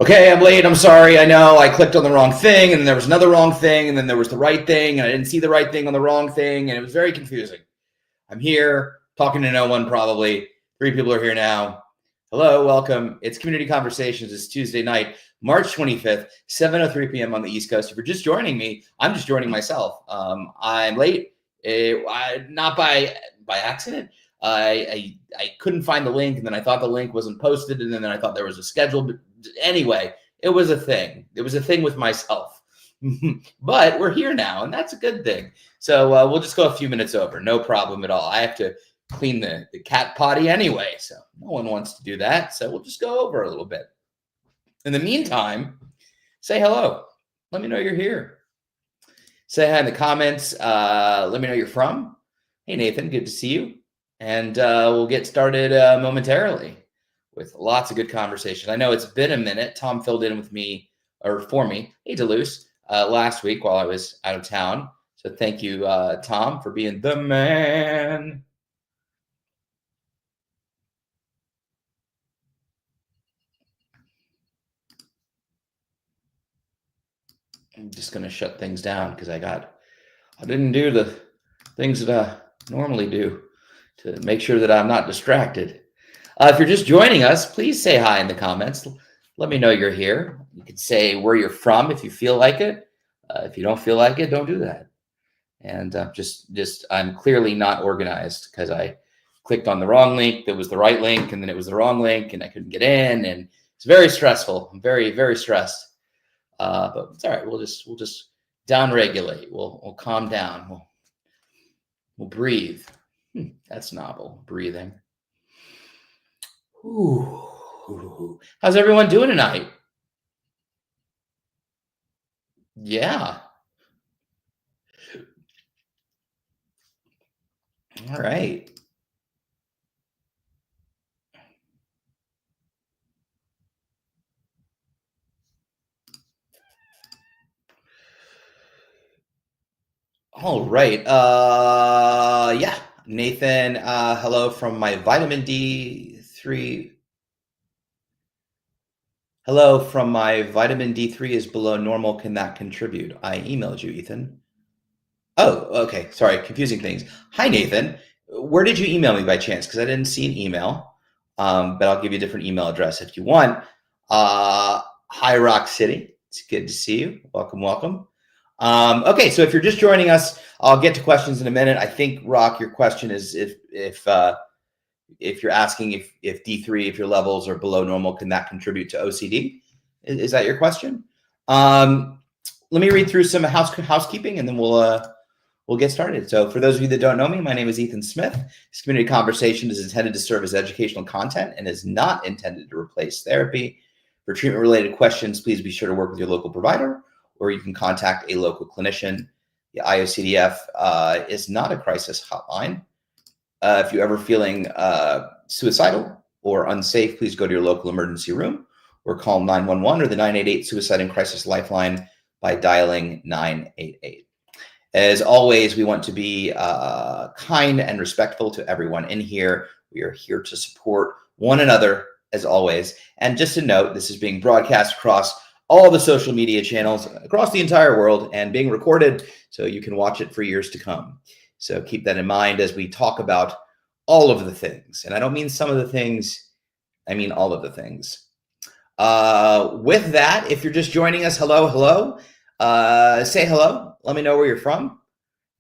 Okay, I'm late. I'm sorry. I know I clicked on the wrong thing, and then there was another wrong thing, and then there was the right thing, and I didn't see the right thing on the wrong thing, and it was very confusing. I'm here talking to no one, probably. 3 people are here now. Hello, welcome. It's Community Conversations. It's Tuesday night, March 25th, 7:03 p.m. on the East Coast. If you're just joining me, I'm just joining myself. I'm late, not by accident. I couldn't find the link, and then I thought the link wasn't posted, and then I thought there was a schedule. But anyway, it was a thing. It was a thing with myself. But we're here now, and that's a good thing. So we'll just go a few minutes over. No problem at all. I have to clean the cat potty anyway, so no one wants to do that. So we'll just go over a little bit. In the meantime, say hello. Let me know you're here. Say hi in the comments. Let me know you're from. Hey, Nathan, good to see you. And we'll get started momentarily with lots of good conversation. I know it's been a minute. Tom filled in with me, or for me, hey, Deleuze, last week while I was out of town. So thank you, Tom, for being the man. I'm just going to shut things down because I didn't do the things that I normally do to make sure that I'm not distracted. If you're just joining us, please say hi in the comments. Let me know you're here. You can say where you're from if you feel like it. If you don't feel like it, don't do that. And I'm clearly not organized because I clicked on the wrong link. That was the right link, and then it was the wrong link, and I couldn't get in, and it's very stressful. I'm very, very stressed. But it's all right. We'll just down-regulate. We'll calm down. We'll breathe. That's novel. Breathing. Ooh. How's everyone doing tonight? Yeah. All right. All right. Yeah. Nathan, hello from my vitamin D3. Hello from my vitamin D3 is below normal. Can that contribute? I emailed you, Ethan. Oh, okay. Sorry, confusing things. Hi, Nathan. Where did you email me by chance? Because I didn't see an email. But I'll give you a different email address if you want. Hi, Rock City. It's good to see you. Welcome, welcome. Okay, so if you're just joining us, I'll get to questions in a minute. I think, Rock, your question is if you're asking if D3, if your levels are below normal, can that contribute to OCD? Is that your question? Let me read through some housekeeping, and then we'll get started. So for those of you that don't know me, my name is Ethan Smith. This community conversation is intended to serve as educational content and is not intended to replace therapy. For treatment-related questions, please be sure to work with your local provider, or you can contact a local clinician. The IOCDF is not a crisis hotline. If you're ever feeling suicidal or unsafe, please go to your local emergency room or call 911 or the 988 Suicide and Crisis Lifeline by dialing 988. As always, we want to be kind and respectful to everyone in here. We are here to support one another, as always. And just a note, this is being broadcast across all the social media channels across the entire world and being recorded so you can watch it for years to come. So keep that in mind as we talk about all of the things. And I don't mean some of the things, I mean all of the things. With that, if you're just joining us, hello. Say hello. Let me know where you're from.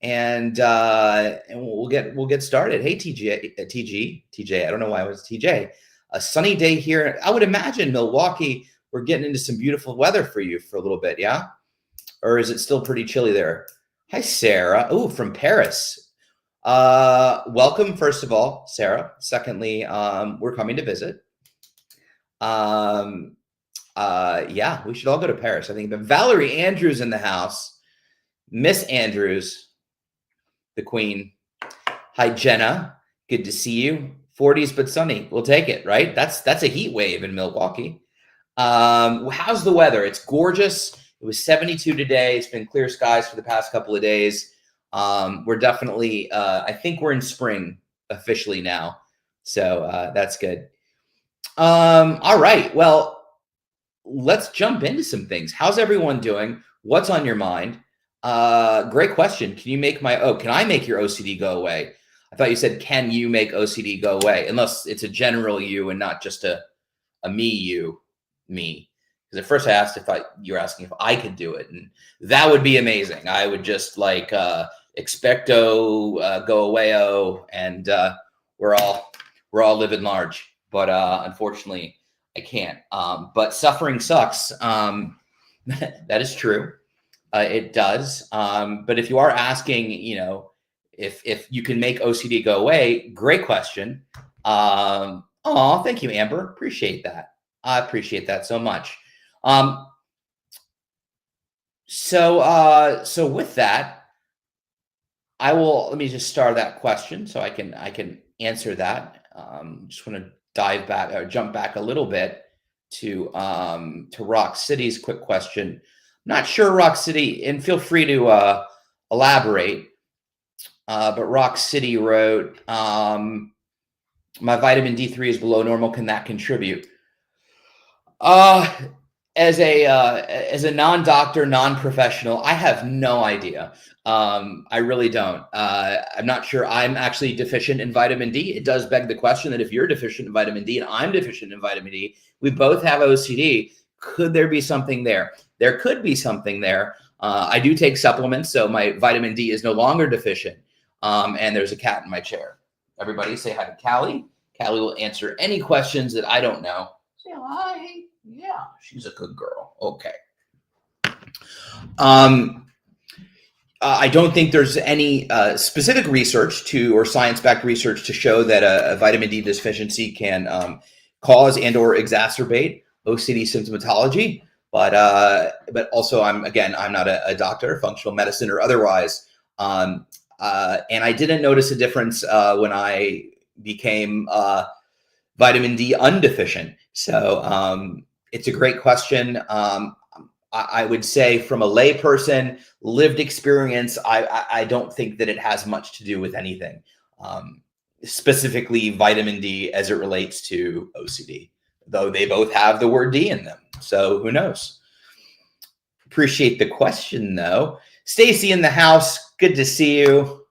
And we'll get started. Hey, TJ, I don't know why it was TJ. A sunny day here. I would imagine Milwaukee, we're getting into some beautiful weather for you for a little bit, yeah? Or is it still pretty chilly there? Hi, Sarah. Oh, from Paris. Welcome, first of all, Sarah. Secondly, we're coming to visit. Yeah, we should all go to Paris, I think. But Valerie Andrews in the house. Miss Andrews, the queen. Hi, Jenna. Good to see you. 40s but sunny. We'll take it, right? That's a heat wave in Milwaukee. How's the weather? It's gorgeous. It was 72 today. It's been clear skies for the past couple of days. We're definitely, I think we're in spring officially now. So that's good. All right. Well, let's jump into some things. How's everyone doing? What's on your mind? Great question. Can I make your OCD go away? I thought you said, can you make OCD go away? Unless it's a general you and not just a me. Because at first I asked you were asking if I could do it, and that would be amazing. I would just like expecto go away and we're all living large. But unfortunately, I can't. But suffering sucks. That is true. It does. But if you are asking, if you can make OCD go away, great question. Thank you, Amber. Appreciate that. I appreciate that so much. So with that, let me just start that question so I can answer that. Just want to jump back a little bit to Rock City's quick question. I'm not sure, Rock City, and feel free to elaborate. But Rock City wrote, my vitamin D3 is below normal. Can that contribute? As a non-doctor, non-professional, I have no idea. I really don't. I'm not sure I'm actually deficient in vitamin D. It does beg the question that if you're deficient in vitamin D and I'm deficient in vitamin D, we both have OCD. Could there be something there? There could be something there. I do take supplements, so my vitamin D is no longer deficient. And there's a cat in my chair. Everybody say hi to Callie. Callie will answer any questions that I don't know. Say hi. Yeah, she's a good girl. Okay. I don't think there's any specific research or science-backed research to show that a vitamin D deficiency can cause and or exacerbate OCD symptomatology. But also, I'm not a doctor, functional medicine or otherwise. And I didn't notice a difference when I became vitamin D undeficient. So it's a great question. I would say from a layperson, lived experience, I don't think that it has much to do with anything, specifically vitamin D as it relates to OCD, though they both have the word D in them. So who knows? Appreciate the question, though. Stacy in the house, good to see you.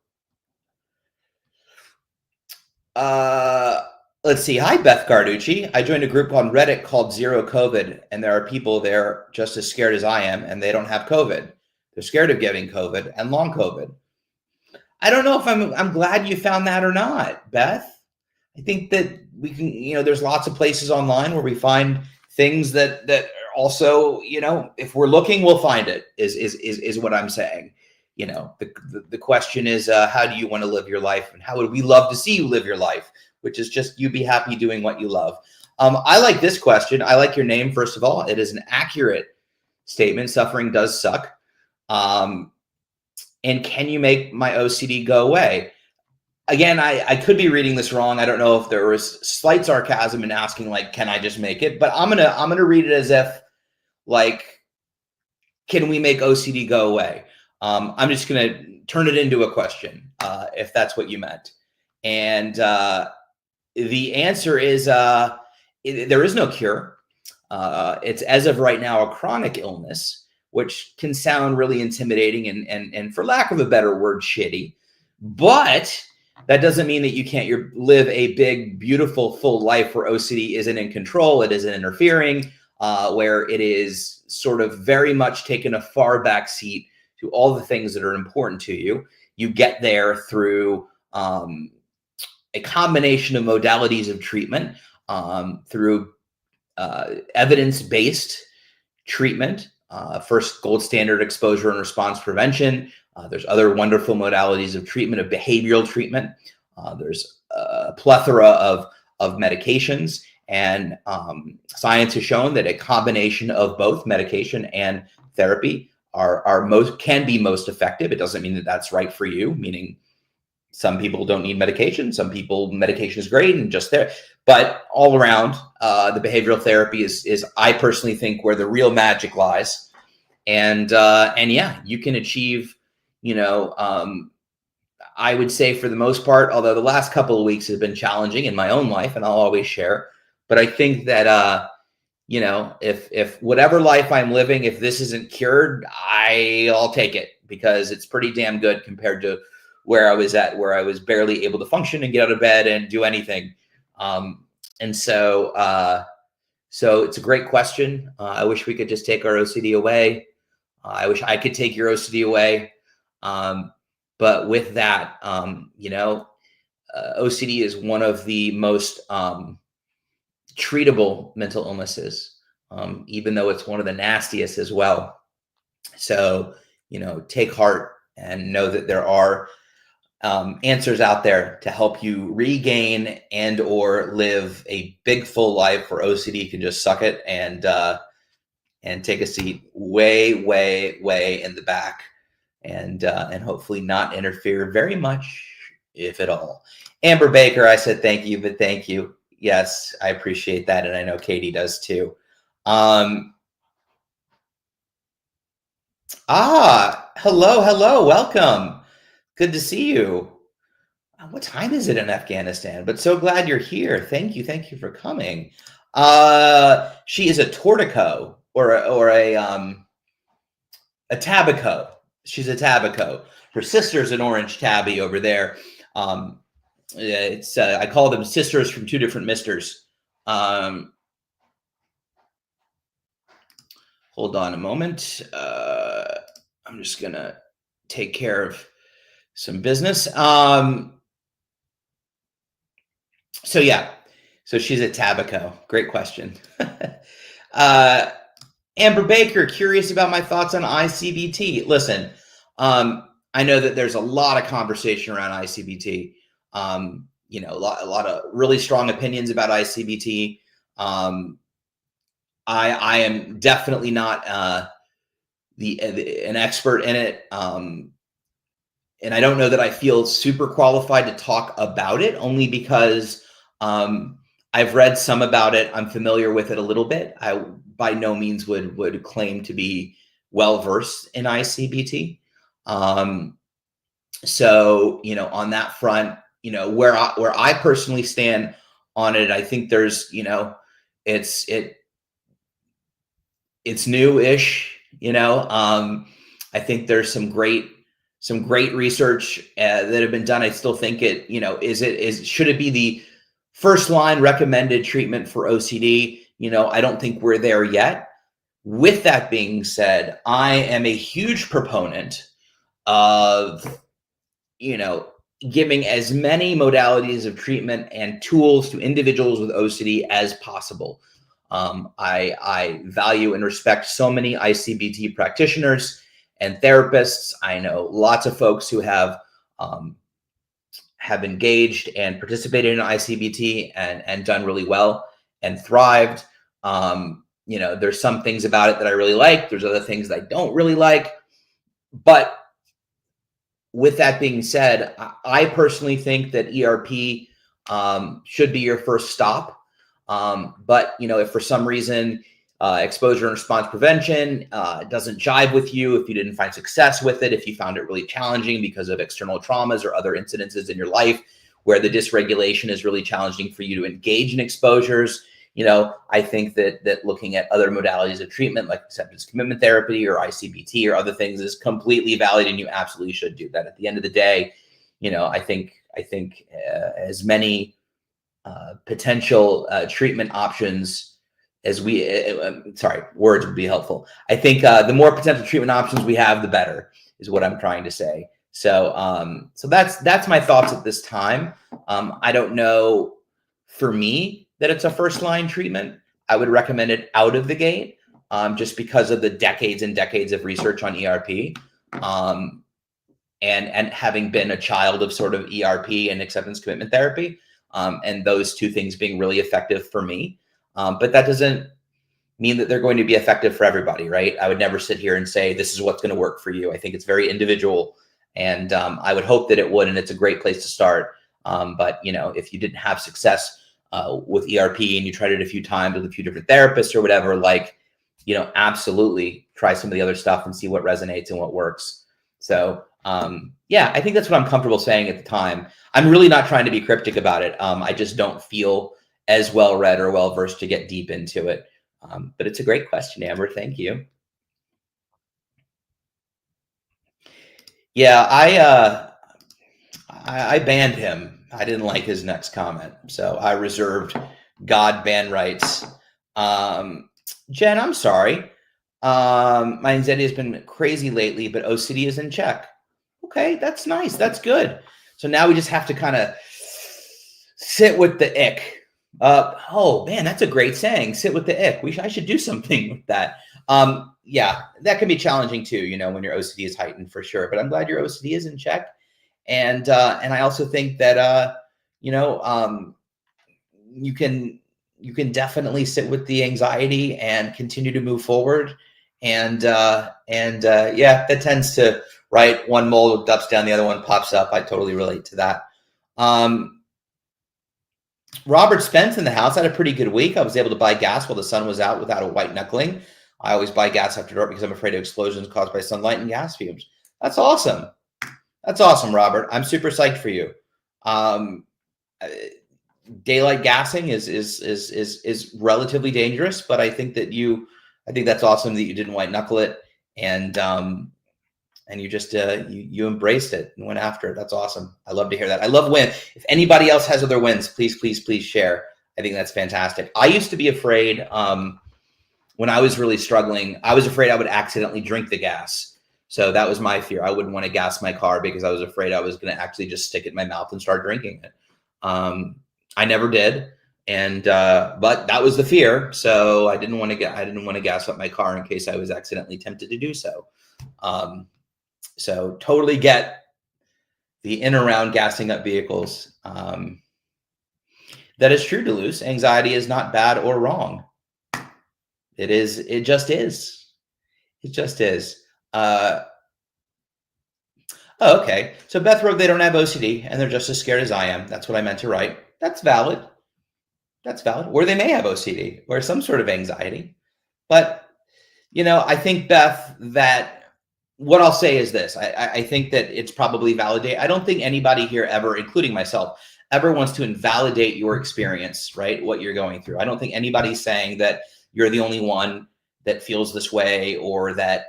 Let's see. Hi, Beth Garducci. I joined a group on Reddit called Zero COVID, and there are people there just as scared as I am, and they don't have COVID. They're scared of getting COVID and long COVID. I don't know if I'm glad you found that or not, Beth. I think that we can, there's lots of places online where we find things that are also, if we're looking, we'll find it, is what I'm saying. The question is, how do you want to live your life, and how would we love to see you live your life, which is just you be happy doing what you love. I like this question. I like your name, first of all. It is an accurate statement. Suffering does suck. And can you make my OCD go away? Again, I could be reading this wrong. I don't know if there was slight sarcasm in asking, like, can I just make it? But I'm gonna read it as if, like, can we make OCD go away? I'm just gonna turn it into a question, if that's what you meant. And the answer is there is no cure. It's, as of right now, a chronic illness, which can sound really intimidating and for lack of a better word, shitty. But that doesn't mean that you can't live a big, beautiful, full life where OCD isn't in control, it isn't interfering, where it is sort of very much taken a far back seat to all the things that are important to you. You get there through a combination of modalities of treatment, through evidence-based treatment, first gold standard exposure and response prevention. There's other wonderful modalities of treatment, of behavioral treatment. There's a plethora of medications, and science has shown that a combination of both medication and therapy can be most effective. It doesn't mean that that's right for you, meaning some people don't need medication. Some people, medication is great and just there. But all around, the behavioral therapy is I personally think, where the real magic lies. And yeah, you can achieve, I would say for the most part, although the last couple of weeks have been challenging in my own life, and I'll always share, but I think that, if whatever life I'm living, if this isn't cured, I'll take it, because it's pretty damn good compared to where I was at, where I was barely able to function and get out of bed and do anything. And so it's a great question. I wish we could just take our OCD away. I wish I could take your OCD away. But with that, OCD is one of the most treatable mental illnesses, even though it's one of the nastiest as well. So, take heart and know that there are answers out there to help you regain and or live a big full life where OCD can just suck it and take a seat way, way, way in the back, and hopefully not interfere very much, if at all. Amber Baker, I said thank you, but thank you. Yes, I appreciate that, and I know Katie does too. Hello, welcome. Good to see you. What time is it in Afghanistan? But so glad you're here. Thank you for coming. She is a Tortico or a Tabaco. She's a Tabaco. Her sister's an orange tabby over there. It's I call them sisters from two different misters. Hold on a moment. I'm just gonna take care of some business. So she's a Tabaco. Great question. Amber Baker, curious about my thoughts on ICBT. Listen, I know that there's a lot of conversation around ICBT. A lot of really strong opinions about ICBT. I am definitely not an expert in it. And I don't know that I feel super qualified to talk about it, only because I've read some about it. I'm familiar with it a little bit. I by no means would claim to be well-versed in ICBT. So, on that front, where I personally stand on it, I think there's, it's new-ish, I think there's some great research that have been done. I still think should it be the first line recommended treatment for OCD? I don't think we're there yet. With that being said, I am a huge proponent of, giving as many modalities of treatment and tools to individuals with OCD as possible. I value and respect so many ICBT practitioners and therapists. I know lots of folks who have engaged and participated in ICBT and done really well and thrived. There's some things about it that I really like. There's other things that I don't really like. But with that being said, I personally think that ERP should be your first stop. But if for some reason exposure and response prevention doesn't jive with you, if you didn't find success with it, if you found it really challenging because of external traumas or other incidences in your life where the dysregulation is really challenging for you to engage in exposures, I think that looking at other modalities of treatment like acceptance commitment therapy or ICBT or other things is completely valid, and you absolutely should do that. At the end of the day, I think as many potential treatment options as words would be helpful. I think the more potential treatment options we have, the better, is what I'm trying to say. So that's my thoughts at this time. I don't know, for me, that it's a first line treatment. I would recommend it out of the gate, just because of the decades and decades of research on ERP, and having been a child of sort of ERP and acceptance commitment therapy, and those two things being really effective for me. But that doesn't mean that they're going to be effective for everybody, right? I would never sit here and say, this is what's going to work for you. I think it's very individual, and I would hope that it would, and it's a great place to start. But if you didn't have success with ERP and you tried it a few times with a few different therapists or whatever, absolutely try some of the other stuff and see what resonates and what works. So I think that's what I'm comfortable saying at the time. I'm really not trying to be cryptic about it. I just don't feel as well read or well versed to get deep into it. But it's a great question, Amber. Thank you. Yeah, I banned him. I didn't like his next comment, so I reserved God ban rights. Um, Jen, I'm sorry. My anxiety has been crazy lately, but OCD is in check. Okay, that's nice. That's good. So now we just have to kind of sit with the ick. Oh man, that's a great saying. Sit with the ick. I should do something with that. Yeah, that can be challenging too. When your OCD is heightened for sure. But I'm glad your OCD is in check, and I also think that you know you can definitely sit with the anxiety and continue to move forward. And yeah, that tends to, right, one mole ducks down, the other one pops up. I totally relate to that. Robert Spence in the house. I had a pretty good week. I was able to buy gas while the sun was out without a white knuckling. I always buy gas after dark because I'm afraid of explosions caused by sunlight and gas fumes. That's awesome. That's awesome, Robert. I'm super psyched for you. Um, Daylight gassing is relatively dangerous, but I think that's awesome that you didn't white knuckle it, and you just you embraced it and went after it. That's awesome. I love to hear that. I love win. If anybody else has other wins, please share. I think that's fantastic. I used to be afraid when I was really struggling. I was afraid I would accidentally drink the gas. So that was my fear. I wouldn't want to gas my car because I was afraid I was going to actually just stick it in my mouth and start drinking it. I never did, and but that was the fear. So I didn't want to gas up my car in case I was accidentally tempted to do so. So totally get the in and around gassing up vehicles. That is true, Deleuze. Anxiety is not bad or wrong. It is. It just is. It just is. Oh, okay. So Beth wrote they don't have OCD and they're just as scared as I am. That's what I meant to write. That's valid. That's valid. Or they may have OCD or some sort of anxiety. But, I think, Beth, that what I'll say is this. I think that it's probably validate. I don't think anybody here ever, including myself, ever wants to invalidate your experience, right? What you're going through. I don't think anybody's saying that you're the only one that feels this way, or that,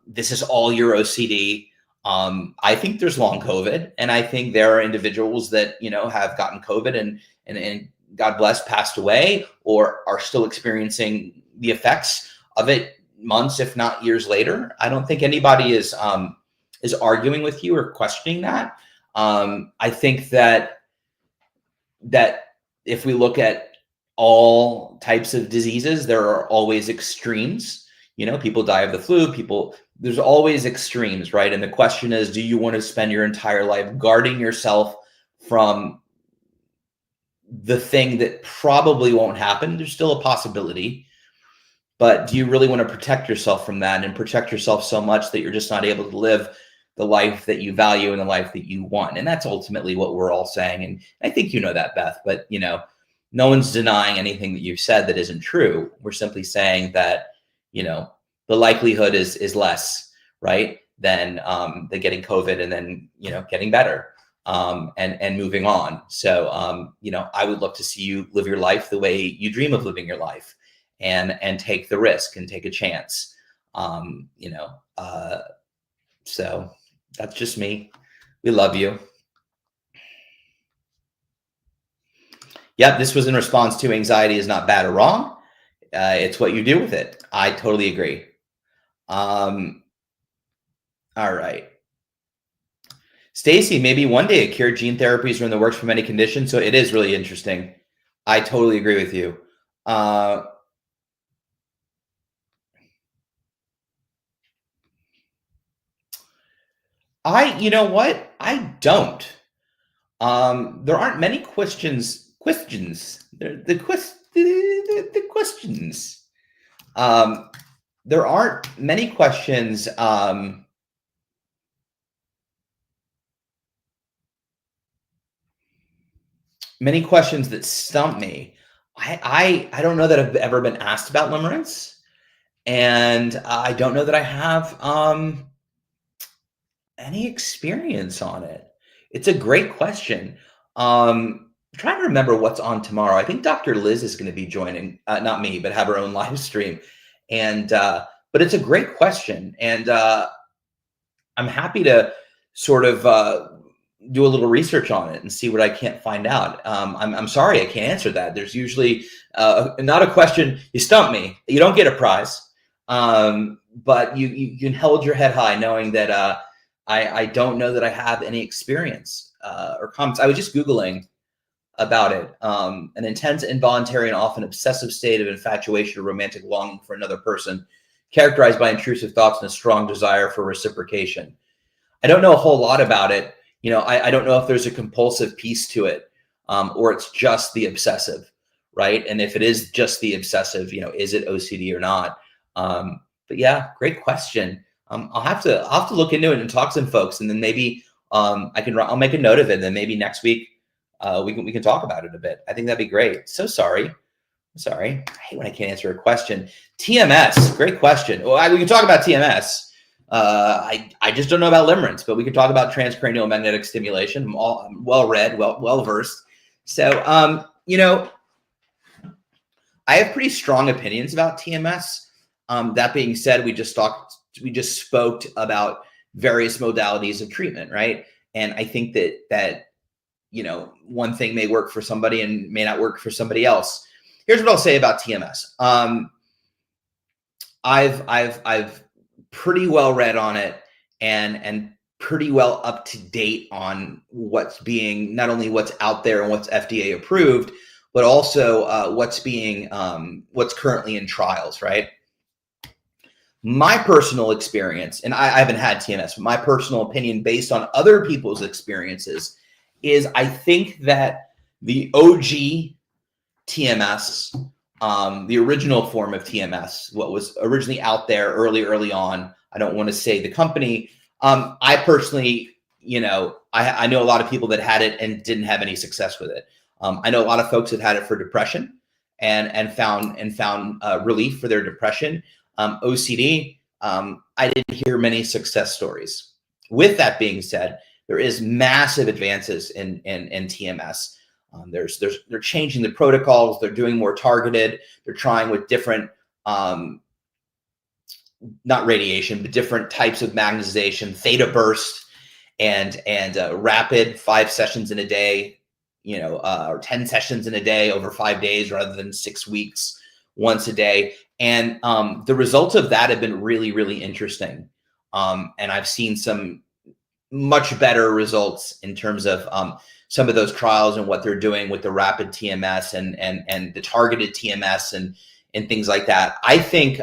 this is all your OCD. I think there's long COVID, and I think there are individuals that, have gotten COVID and God bless, passed away, or are still experiencing the effects of it months, if not years later. I don't think anybody is arguing with you or questioning that. I think that if we look at all types of diseases, there are always extremes. People die of the flu. There's always extremes, right? And the question is, do you want to spend your entire life guarding yourself from the thing that probably won't happen? There's still a possibility. But do you really want to protect yourself from that, and protect yourself so much that you're just not able to live the life that you value and the life that you want? And that's ultimately what we're all saying. And I think you know that, Beth, but no one's denying anything that you've said that isn't true. We're simply saying that, the likelihood is less, right, than getting COVID and then, getting better and moving on. So, I would love to see you live your life the way you dream of living your life. And take the risk and take a chance. So that's just me. We love you. Yep, this was in response to anxiety is not bad or wrong. It's what you do with it. I totally agree. All right. Stacy, maybe one day a cure. Gene therapies are in the works for many conditions. So it is really interesting. I totally agree with you. You know what? I don't. There aren't many questions. The questions. There aren't many questions. Many questions that stump me. I don't know that I've ever been asked about limerence, and I don't know that I have any experience on it. It's a great question. I'm trying to remember what's on tomorrow. I think Dr. Liz is going to be joining, not me, but have her own live stream. And but it's a great question, and I'm happy to sort of do a little research on it and see what I can't find out. I'm sorry I can't answer that. There's usually not a question. You stump me. You don't get a prize, but you can hold your head high knowing that I don't know that I have any experience or comments. I was just Googling about it. An intense, involuntary, and often obsessive state of infatuation or romantic longing for another person, characterized by intrusive thoughts and a strong desire for reciprocation. I don't know a whole lot about it. I don't know if there's a compulsive piece to it, or it's just the obsessive, right? And if it is just the obsessive, is it OCD or not? But yeah, great question. I'll have to look into it and talk to some folks, and then maybe I'll make a note of it. And then maybe next week we can talk about it a bit. I think that'd be great. So sorry. I hate when I can't answer a question. TMS, great question. Well, we can talk about TMS. I just don't know about limerence, but we can talk about transcranial magnetic stimulation. I'm well read, well versed. So I have pretty strong opinions about TMS. That being said, we just spoke about various modalities of treatment, right? And I think that one thing may work for somebody and may not work for somebody else. Here's what I'll say about TMS. I've pretty well read on it and pretty well up to date on what's being, not only what's out there and what's FDA approved, but also what's currently in trials, right? My personal experience, and I haven't had TMS, but my personal opinion based on other people's experiences is I think that the OG TMS, the original form of TMS, what was originally out there early on, I don't want to say the company. I personally, I know a lot of people that had it and didn't have any success with it. I know a lot of folks that had it for depression and found relief for their depression. OCD, I didn't hear many success stories. With that being said, there is massive advances in TMS. They're changing the protocols. They're doing more targeted. They're trying with different, not radiation, but different types of magnetization, theta burst, and rapid 5 sessions in a day, or 10 sessions in a day over 5 days rather than 6 weeks once a day. And the results of that have been really, really interesting. And I've seen some much better results in terms of some of those trials and what they're doing with the rapid TMS and the targeted TMS and things like that. I think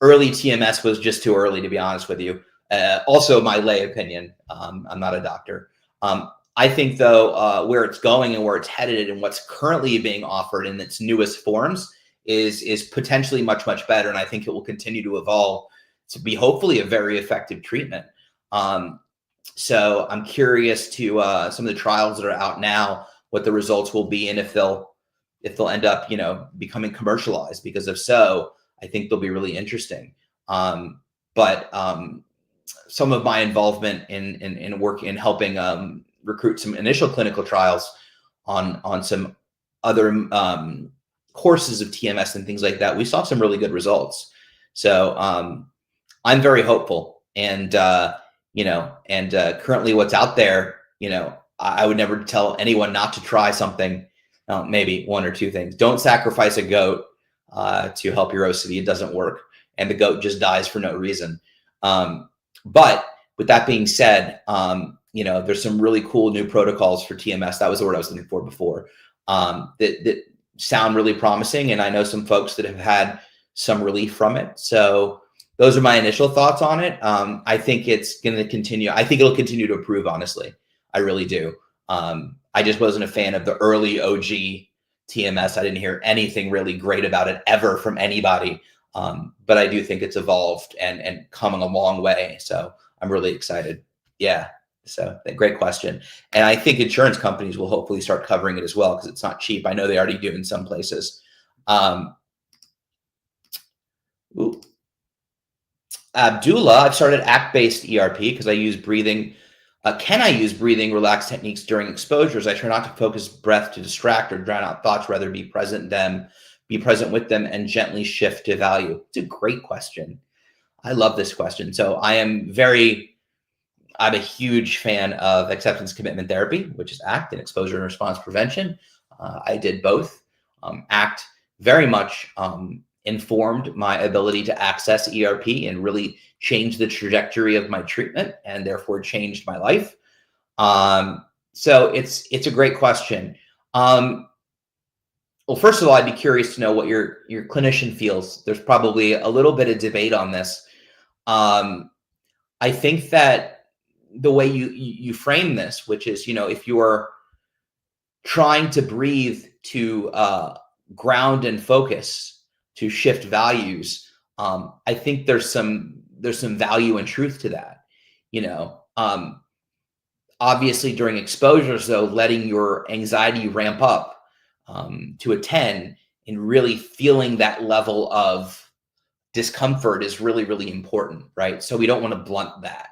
early TMS was just too early, to be honest with you. Also, my lay opinion. I'm not a doctor. I think, though, where it's going and where it's headed and what's currently being offered in its newest forms is potentially much, much better. And I think it will continue to evolve to be hopefully a very effective treatment. So I'm curious to some of the trials that are out now, what the results will be, and if they'll end up, becoming commercialized. Because if so, I think they'll be really interesting. But some of my involvement in work in helping recruit some initial clinical trials on some other courses of TMS and things like that, we saw some really good results. So I'm very hopeful, and currently what's out there, I would never tell anyone not to try something. Maybe one or two things. Don't sacrifice a goat to help your OCD. It doesn't work, and the goat just dies for no reason. But with that being said, there's some really cool new protocols for TMS. That was the word I was looking for before. That sound really promising, and I know some folks that have had some relief from it. So those are my initial thoughts on it. I think it's going to continue. I think it'll continue to improve, honestly. I really do. I just wasn't a fan of the early OG TMS. I didn't hear anything really great about it ever from anybody. But I do think it's evolved and coming a long way. So I'm really excited. Yeah. So great question. And I think insurance companies will hopefully start covering it as well, because it's not cheap. I know they already do in some places. Abdullah, I've started app-based ERP because I use breathing Can I use breathing relaxed techniques during exposures? I try not to focus breath to distract or drown out thoughts, rather be present with them and gently shift to value. It's a great question. I love this question. So I'm a huge fan of acceptance commitment therapy, which is ACT, and exposure and response prevention. I did both. ACT very much informed my ability to access ERP and really change the trajectory of my treatment, and therefore changed my life. So it's a great question. Well, first of all, I'd be curious to know what your clinician feels. There's probably a little bit of debate on this. I think that the way you frame this, which is, if you're trying to breathe to ground and focus, to shift values, I think there's some value and truth to that. Obviously during exposures, though, letting your anxiety ramp up to a 10 and really feeling that level of discomfort is really, really important, right? So we don't want to blunt that,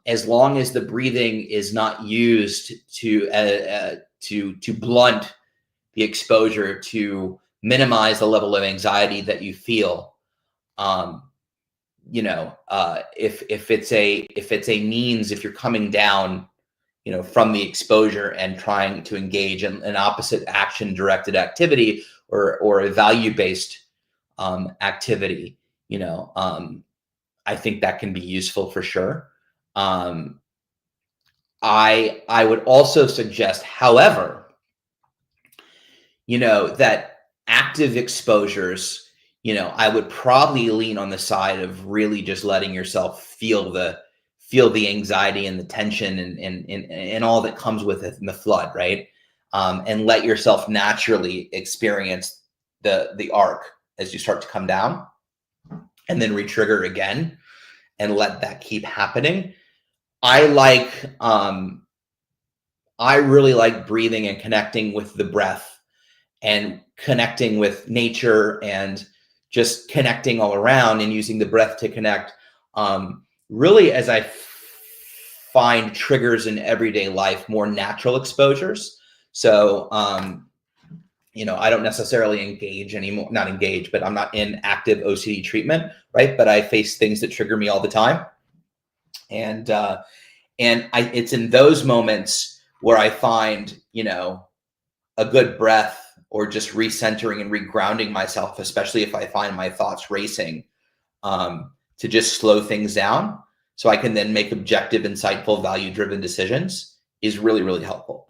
as long as the breathing is not used to blunt the exposure, to minimize the level of anxiety that you feel. If it's a means, if you're coming down, from the exposure and trying to engage in an opposite action directed activity or a value-based activity, I think that can be useful for sure. I would also suggest, however, that active exposures, I would probably lean on the side of really just letting yourself feel the anxiety and the tension and all that comes with it in the flood, right? And let yourself naturally experience the arc as you start to come down, and then re-trigger again and let that keep happening. I really like breathing and connecting with the breath and connecting with nature and just connecting all around and using the breath to connect. Really, as I find triggers in everyday life, more natural exposures. So, I don't necessarily engage anymore, not engage, but I'm not in active OCD treatment, right? But I face things that trigger me all the time. And it's in those moments where I find, a good breath or just recentering and regrounding myself, especially if I find my thoughts racing, to just slow things down so I can then make objective, insightful, value-driven decisions is really, really helpful.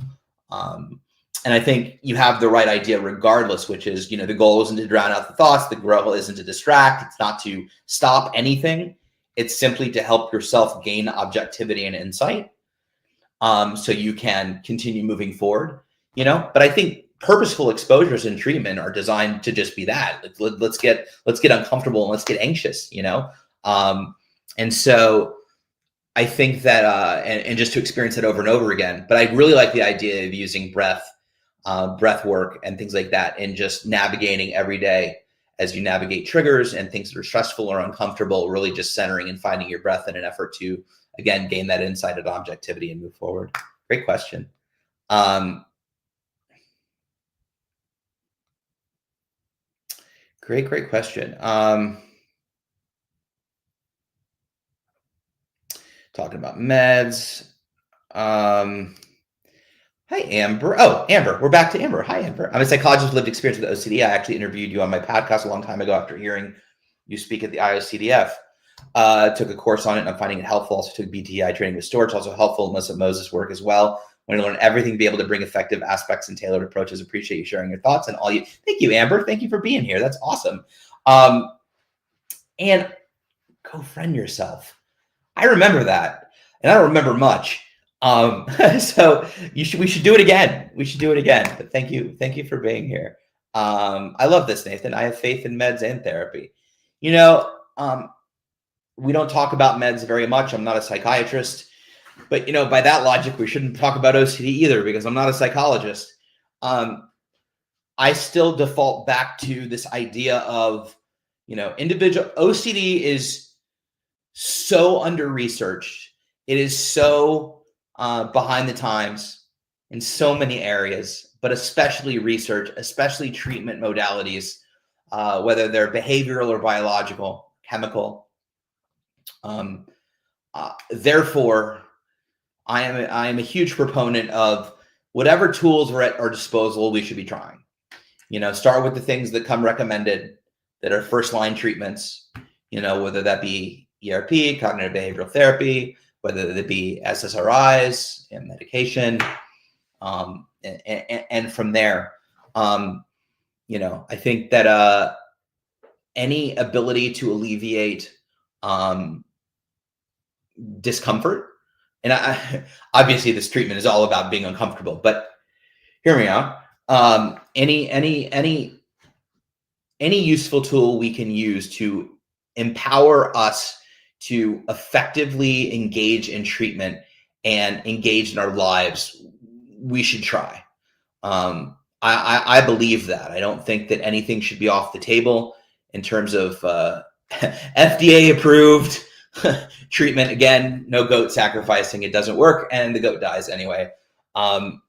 And I think you have the right idea regardless, which is, the goal isn't to drown out the thoughts. The goal isn't to distract. It's not to stop anything. It's simply to help yourself gain objectivity and insight, so you can continue moving forward, But I think purposeful exposures in treatment are designed to just be that. Let's get uncomfortable and let's get anxious, And so I think that, and just to experience it over and over again, but I really like the idea of using breath work and things like that, and just navigating every day as you navigate triggers and things that are stressful or uncomfortable, really just centering and finding your breath in an effort to, again, gain that insight and objectivity and move forward. Great question. Great question. Talking about meds. Hi, Amber. Oh, Amber. We're back to Amber. Hi, Amber. I'm a psychologist with lived experience with OCD. I actually interviewed you on my podcast a long time ago after hearing you speak at the IOCDF. Took a course on it, and I'm finding it helpful. Also took BTI training with Storch, also helpful. Melissa Moses' work as well. Want to learn everything, be able to bring effective aspects and tailored approaches. Appreciate you sharing your thoughts and all you. Thank you, Amber. Thank you for being here. That's awesome. And go friend yourself. I remember that, and I don't remember much. So we should do it again. We should do it again. But thank you for being here. I love this, Nathan. I have faith in meds and therapy. We don't talk about meds very much. I'm not a psychiatrist, but by that logic, we shouldn't talk about OCD either, because I'm not a psychologist. I still default back to this idea of, individual OCD is so under researched it is so behind the times in so many areas, but especially research, especially treatment modalities, whether they're behavioral or biological, chemical. Therefore, I am a huge proponent of whatever tools are at our disposal, we should be trying. Start with the things that come recommended that are first line treatments, whether that be ERP, cognitive behavioral therapy, whether that be SSRIs and medication, and from there, I think that any ability to alleviate discomfort, and obviously this treatment is all about being uncomfortable, but hear me out. Any useful tool we can use to empower us to effectively engage in treatment and engage in our lives, we should try. I believe that. I don't think that anything should be off the table in terms of FDA approved treatment. Again, no goat sacrificing. It doesn't work, and the goat dies anyway. I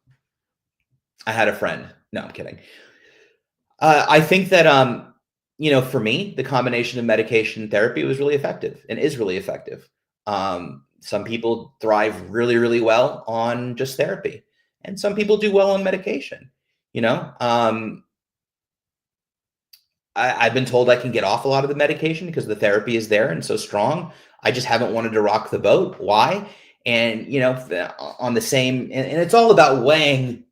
had a friend. No, I'm kidding. I think that, for me, the combination of medication and therapy was really effective and is really effective. Some people thrive really, really well on just therapy, and some people do well on medication. I've been told I can get off a lot of the medication because the therapy is there and so strong. I just haven't wanted to rock the boat. Why? And, on the same, and it's all about weighing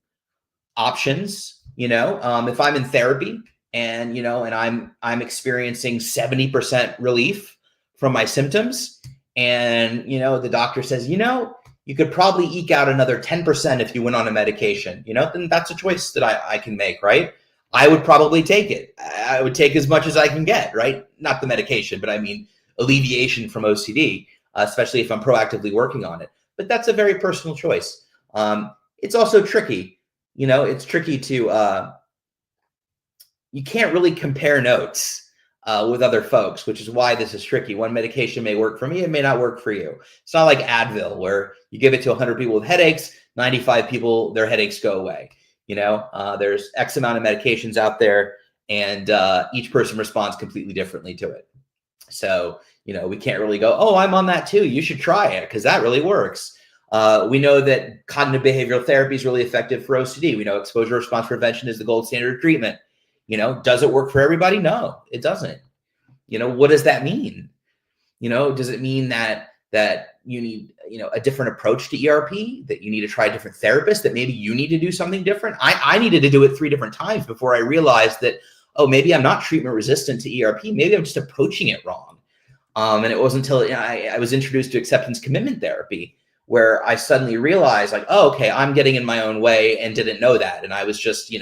options. If I'm in therapy and, and I'm experiencing 70% relief from my symptoms, and, the doctor says, you could probably eke out another 10% if you went on a medication, then that's a choice that I can make, right? I would probably take it. I would take as much as I can get, right? Not the medication, but I mean alleviation from OCD, especially if I'm proactively working on it. But that's a very personal choice. It's also tricky. It's tricky to, you can't really compare notes with other folks, which is why this is tricky. One medication may work for me, it may not work for you. It's not like Advil, where you give it to 100 people with headaches, 95 people, their headaches go away. There's X amount of medications out there, and each person responds completely differently to it. So, we can't really go, oh, I'm on that too, you should try it, because that really works. We know that cognitive behavioral therapy is really effective for OCD. We know exposure response prevention is the gold standard of treatment. Does it work for everybody? No, it doesn't. What does that mean? Does it mean that you need, a different approach to ERP, that you need to try a different therapist, that maybe you need to do something different? I needed to do it 3 different times before I realized that, oh, maybe I'm not treatment resistant to ERP. Maybe I'm just approaching it wrong. And it wasn't until I was introduced to acceptance commitment therapy where I suddenly realized, like, oh, okay, I'm getting in my own way and didn't know that. And I was just,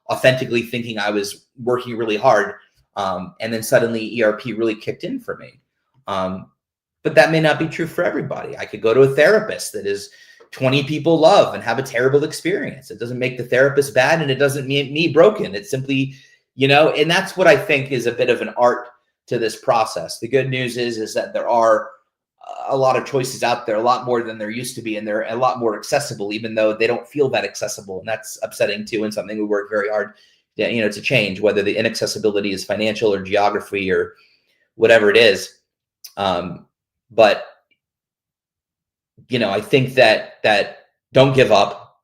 authentically thinking I was working really hard. And then suddenly ERP really kicked in for me. But that may not be true for everybody. I could go to a therapist that is 20 people love and have a terrible experience. It doesn't make the therapist bad, and it doesn't make me broken. It's simply, and that's what I think is a bit of an art to this process. The good news is that there are a lot of choices out there, a lot more than there used to be, and they're a lot more accessible, even though they don't feel that accessible. And that's upsetting too, and something we work very hard to change, whether the inaccessibility is financial or geography or whatever it is. But I think that don't give up.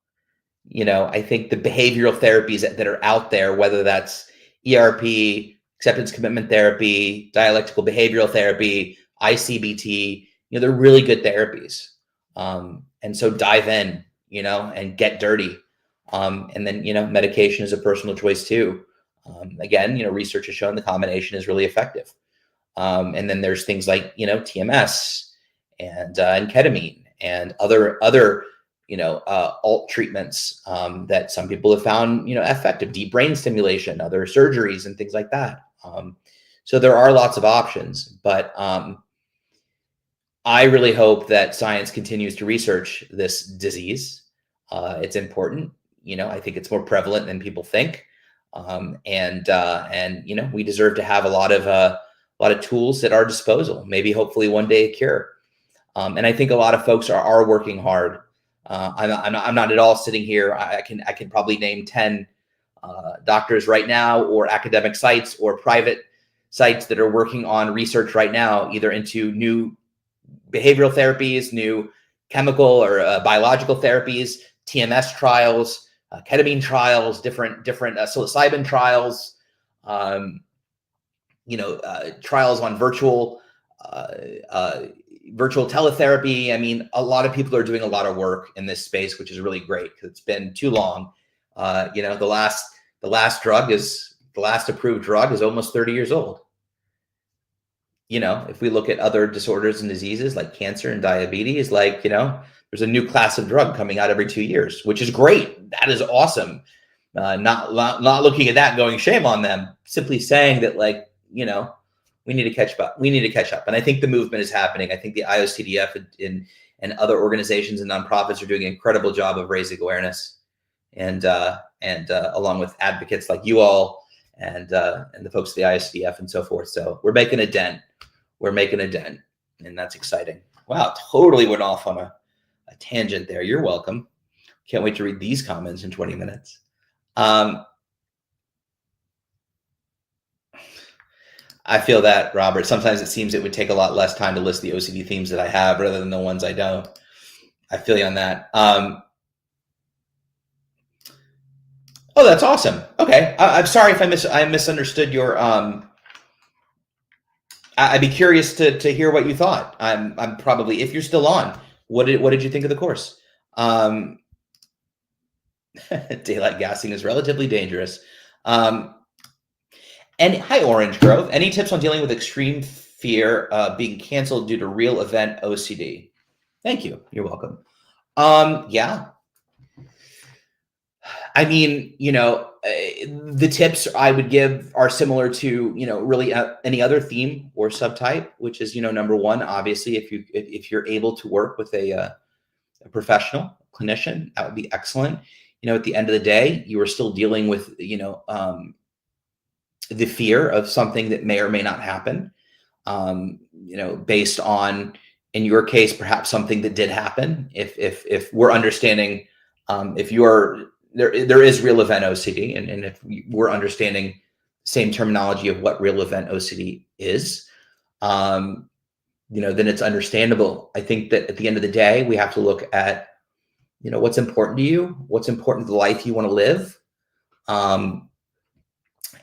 I think the behavioral therapies that are out there, whether that's ERP, acceptance commitment therapy, dialectical behavioral therapy, ICBT, they're really good therapies. And so dive in, and get dirty. And then, medication is a personal choice too. Again, research has shown the combination is really effective. And then there's things like, TMS and ketamine and other alt treatments that some people have found, effective, deep brain stimulation, other surgeries and things like that. So there are lots of options, but I really hope that science continues to research this disease. It's important. I think it's more prevalent than people think. And we deserve to have a lot of tools at our disposal, maybe hopefully one day a cure. And I think a lot of folks are working hard. I'm not at all sitting here. I can probably name 10 doctors right now, or academic sites or private sites that are working on research right now, either into new behavioral therapies, new chemical or biological therapies, TMS trials, ketamine trials, different psilocybin trials, trials on virtual teletherapy. I mean, a lot of people are doing a lot of work in this space, which is really great because it's been too long. The last approved drug is almost 30 years old. If we look at other disorders and diseases like cancer and diabetes, there's a new class of drug coming out every 2 years, which is great. That is awesome. Not looking at that and going, shame on them. Simply saying that, we need to catch up. We need to catch up. And I think the movement is happening. I think the IOCDF and other organizations and nonprofits are doing an incredible job of raising awareness, and along with advocates like you all and the folks at the IOCDF and so forth. So we're making a dent. And that's exciting. Wow, totally went off on a tangent there. You're welcome. Can't wait to read these comments in 20 minutes. I feel that, Robert. Sometimes it seems it would take a lot less time to list the OCD themes that I have rather than the ones I don't. I feel you on that. Oh, that's awesome. Okay. I'm sorry if I misunderstood your, I'd be curious to hear what you thought. I'm probably, if you're still on, what did you think of the course? Daylight gassing is relatively dangerous. And hi, Orange Grove. Any tips on dealing with extreme fear being canceled due to real event OCD? Thank you. You're welcome. Yeah. I mean, the tips I would give are similar to, really any other theme or subtype, which is, number one, obviously, if you're able to work with a professional clinician, that would be excellent. At the end of the day, you are still dealing with, the fear of something that may or may not happen, based on, in your case, perhaps something that did happen. If we're understanding, if there is real event OCD, and if we're understanding same terminology of what real event OCD is, then it's understandable. I think that at the end of the day, we have to look at, what's important to you, what's important to the life you want to live,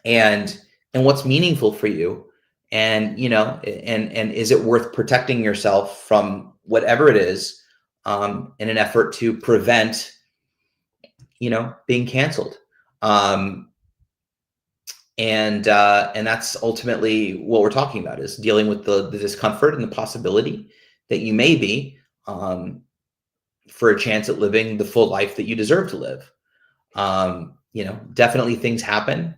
and what's meaningful for you, and and is it worth protecting yourself from whatever it is, in an effort to prevent being canceled, and that's ultimately what we're talking about, is dealing with the discomfort and the possibility that you may be, for a chance at living the full life that you deserve to live. Definitely things happen.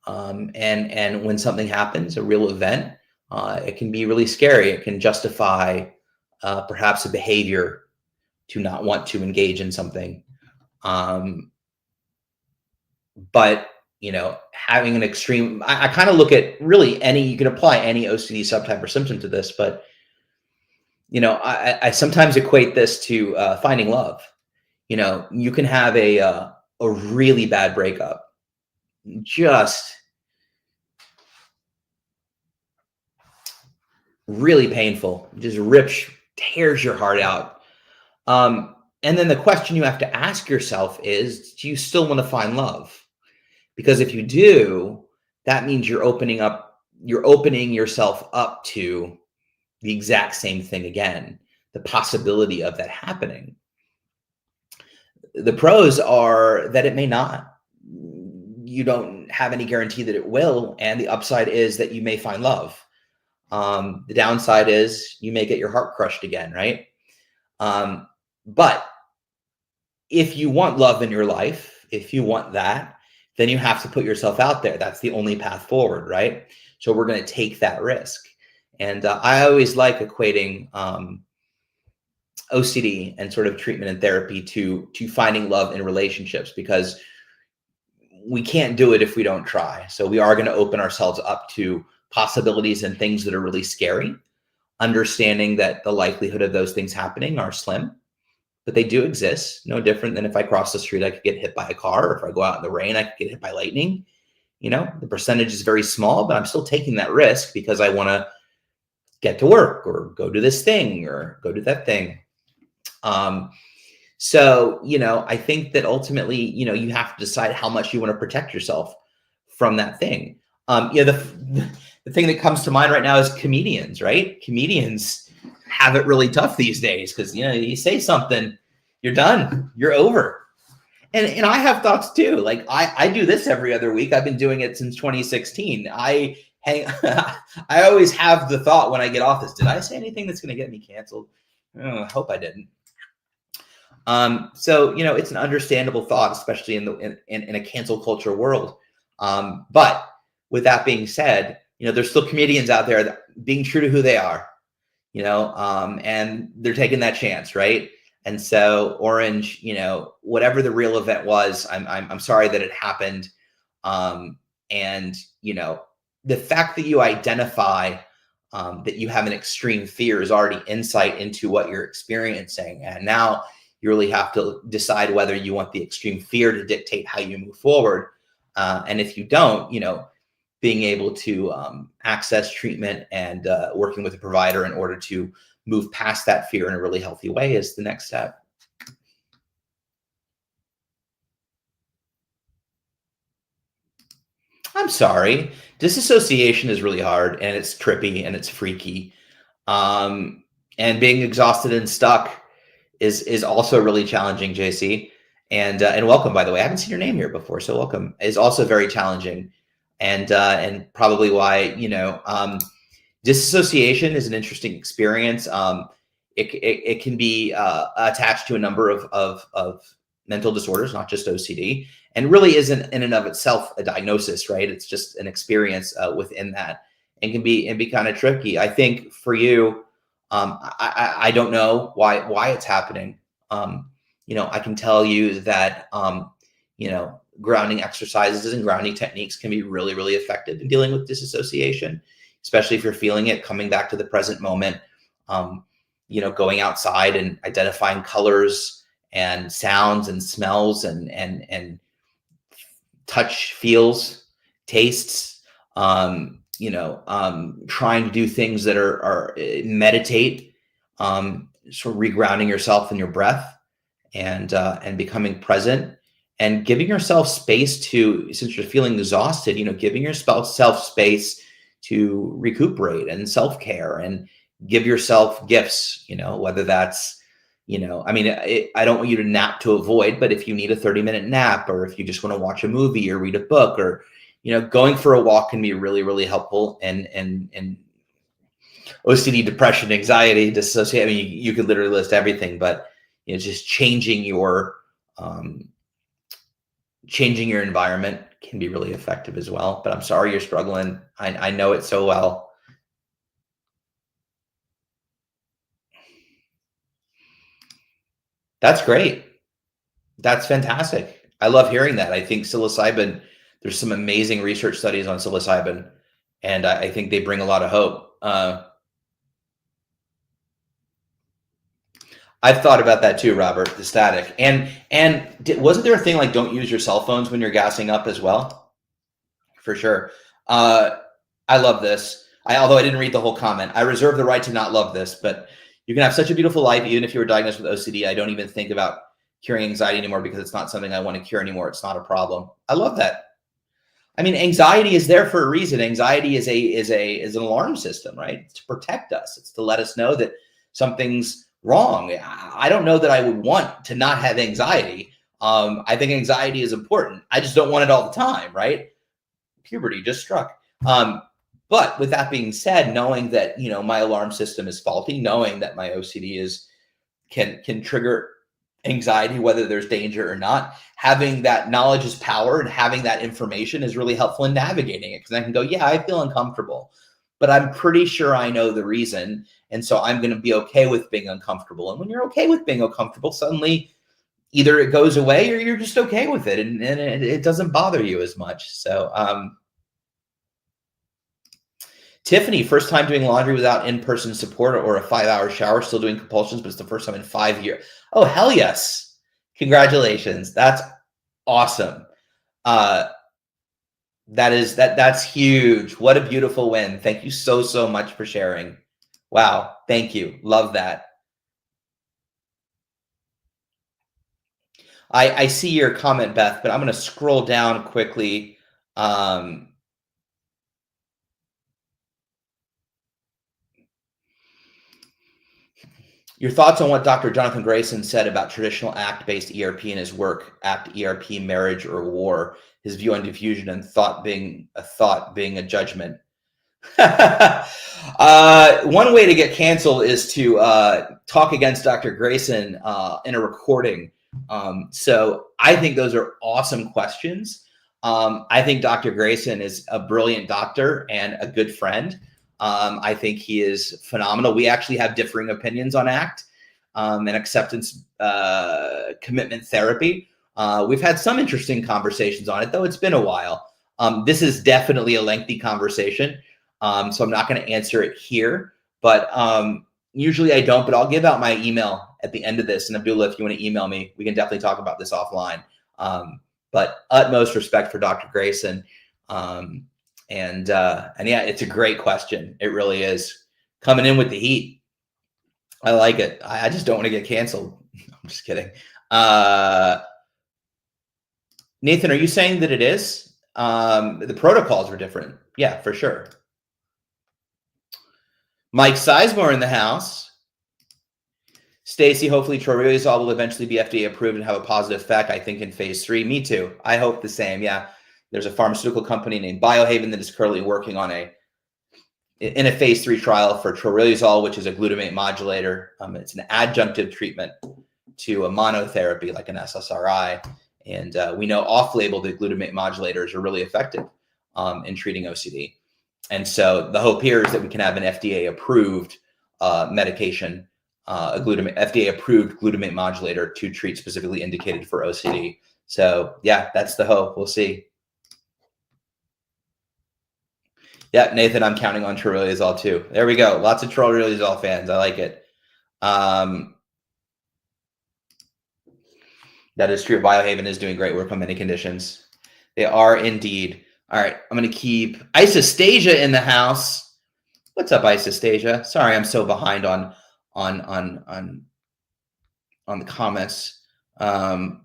And when something happens, a real event, it can be really scary. It can justify perhaps a behavior to not want to engage in something. But, having an extreme, I kind of look at really you can apply any OCD subtype or symptom to this, but, I sometimes equate this to finding love. You can have a really bad breakup, just really painful, just tears your heart out. And then the question you have to ask yourself is, do you still want to find love? Because if you do, that means you're opening yourself up to the exact same thing again, the possibility of that happening. The pros are that it may not. You don't have any guarantee that it will, and the upside is that you may find love. The downside is you may get your heart crushed again, right? But if you want love in your life, if you want that, then you have to put yourself out there. That's the only path forward, right? So we're going to take that risk. And I always like equating OCD and sort of treatment and therapy to finding love in relationships, because we can't do it if we don't try. So we are going to open ourselves up to possibilities and things that are really scary. understanding that the likelihood of those things happening are slim, but they do exist. No different than if I cross the street, I could get hit by a car, or if I go out in the rain, I could get hit by lightning. The percentage is very small, but I'm still taking that risk because I want to get to work or go do this thing or go do that thing. So, I think that ultimately, you have to decide how much you want to protect yourself from that thing. The thing that comes to mind right now is comedians, right? Comedians have it really tough these days because, you say something, you're done, you're over. And I have thoughts too. Like I do this every other week. I've been doing it since 2016. I always have the thought when I get off this, did I say anything that's going to get me canceled? Oh, I hope I didn't. So, it's an understandable thought, especially in a cancel culture world. But with that being said, there's still comedians out there that being true to who they are, and they're taking that chance, right? And so Orange, whatever the real event was, I'm sorry that it happened. And the fact that you identify that you have an extreme fear is already insight into what you're experiencing. And now you really have to decide whether you want the extreme fear to dictate how you move forward. And if you don't, being able to access treatment and working with a provider in order to move past that fear in a really healthy way is the next step. I'm sorry. Disassociation is really hard and it's trippy and it's freaky. And being exhausted and stuck is also really challenging, JC. And welcome, by the way. I haven't seen your name here before, so welcome. Is also very challenging, and probably why disassociation is an interesting experience. It can be attached to a number of mental disorders, not just OCD, and really isn't in and of itself a diagnosis, right? It's just an experience within that, and can be kind of tricky. I think for you, I don't know why it's happening. I can tell you that grounding exercises and grounding techniques can be really, really effective in dealing with disassociation, especially if you're feeling it, coming back to the present moment. Going outside and identifying colors and sounds and smells and touch, feels, tastes. Trying to do things that are meditate, sort of regrounding yourself in your breath, and becoming present, and giving yourself space to, since you're feeling exhausted, giving yourself space to recuperate and self-care, and give yourself gifts, whether that's, I don't want you to nap to avoid, but if you need a 30-minute nap, or if you just want to watch a movie or read a book, or, going for a walk can be really, really helpful. And OCD, depression, anxiety, dissociation, you could literally list everything, but, just changing your environment can be really effective as well. But I'm sorry you're struggling. I know it so well. That's great. That's fantastic. I love hearing that. I think psilocybin, there's some amazing research studies on psilocybin, and I think they bring a lot of hope. I've thought about that too, Robert, the static. And wasn't there a thing like don't use your cell phones when you're gassing up as well? For sure. I love this. Although I didn't read the whole comment, I reserve the right to not love this, but you can have such a beautiful life even if you were diagnosed with OCD. I don't even think about curing anxiety anymore because it's not something I want to cure anymore. It's not a problem. I love that. Anxiety is there for a reason. Anxiety is an alarm system, right? It's to protect us. It's to let us know that something's wrong. I don't know that I would want to not have anxiety. I think anxiety is important. I just don't want it all the time, right? Puberty just struck. But with that being said, knowing that, my alarm system is faulty, knowing that my OCD can trigger anxiety, whether there's danger or not, having that knowledge is power, and having that information is really helpful in navigating it. Because I can go, yeah, I feel uncomfortable, but I'm pretty sure I know the reason. And so I'm going to be okay with being uncomfortable. And when you're okay with being uncomfortable, suddenly either it goes away or you're just okay with it, and it doesn't bother you as much. So, Tiffany, first time doing laundry without in-person support or a 5-hour shower, still doing compulsions, but it's the first time in 5 years. Oh, hell yes. Congratulations. That's awesome. Uh, that's huge. What a beautiful win. Thank you so much for sharing. Wow. Thank you. Love that. I see your comment, Beth, but I'm going to scroll down quickly. Your thoughts on what Dr. Jonathan Grayson said about traditional ACT-based ERP in his work, ACT, ERP, Marriage, or War, his view on diffusion and thought being a judgment. One way to get canceled is to talk against Dr. Grayson in a recording. So I think those are awesome questions. I think Dr. Grayson is a brilliant doctor and a good friend. I think he is phenomenal. We actually have differing opinions on ACT and acceptance commitment therapy. We've had some interesting conversations on it, though it's been a while. This is definitely a lengthy conversation. So I'm not going to answer it here, but usually I don't, but I'll give out my email at the end of this. And Abdullah, if you want to email me, we can definitely talk about this offline. But utmost respect for Dr. Grayson. And yeah, it's a great question. It really is. Coming in with the heat. I like it. I just don't want to get canceled. I'm just kidding. Nathan, are you saying that it is? The protocols are different. Yeah, for sure. Mike Sizemore in the house. Stacy, hopefully troriluzole will eventually be FDA approved and have a positive effect, I think, in phase 3. Me too. I hope the same. Yeah. There's a pharmaceutical company named Biohaven that is currently working on in a phase 3 trial for troriluzole, which is a glutamate modulator. It's an adjunctive treatment to a monotherapy like an SSRI. And we know off-label that glutamate modulators are really effective in treating OCD. And so the hope here is that we can have an FDA-approved medication, a FDA-approved glutamate modulator to treat specifically indicated for OCD. So yeah, that's the hope. We'll see. Yeah, Nathan, I'm counting on troriluzole too. There we go. Lots of troriluzole fans. I like it. That is true. Biohaven is doing great work on many conditions. They are indeed. All right, I'm going to keep Isostasia in the house. What's up, Isostasia? Sorry, I'm so behind on the comments. Oh